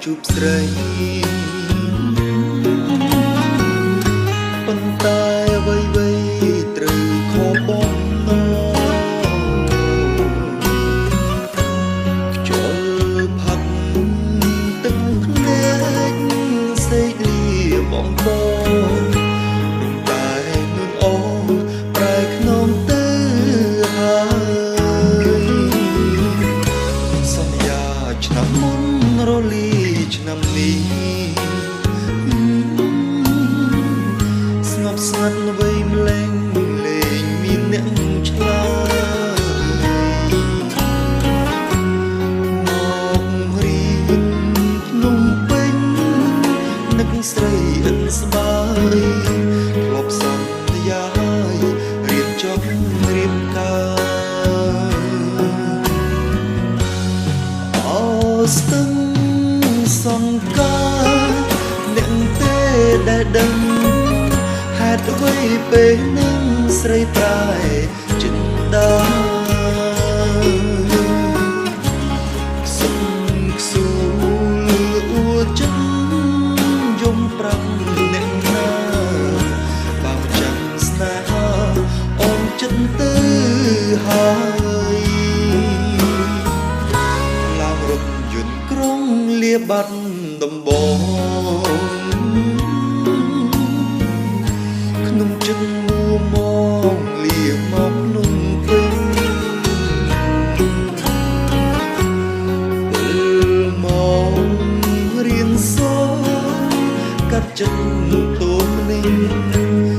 ជួបស្រីប៉ុន្តែអ្វីៗត្រូវខកបំណងខ្យល់ផាត់ទឹកភ្នែកសេកលាបងបងតែនួនអូនប្រែខ្នងទៅហើយសន្យាឆ្នាំមុនរលីឆ្នាំនេះស្ងប់ស្ងាត់វ័យម្លេងលេងមានអ្នកឆ្លើយមករៀនភ្នំពេញនឹកស្រីអិនស្បើយធ្លាប់សន្យារៀបចប់រៀបការអោស្ទឹងសង្ការអ្នកទេដែលដឹងហេតុអ្វីពេលនឹងស្រីប្រែចិនដាខ្សឹងខ្សួលអួចិត្តយំប្រាប់អ្នកណាបើចាំស្នេហាអូនចិត្តទៅហើយឡើងរថយន្តក្រុងលាបាត់ដំបងក្នុងចិត្តមួមងលាមកភ្នំពេញពេលមករៀនសូត្រកាត់ចិត្តទូមនេះ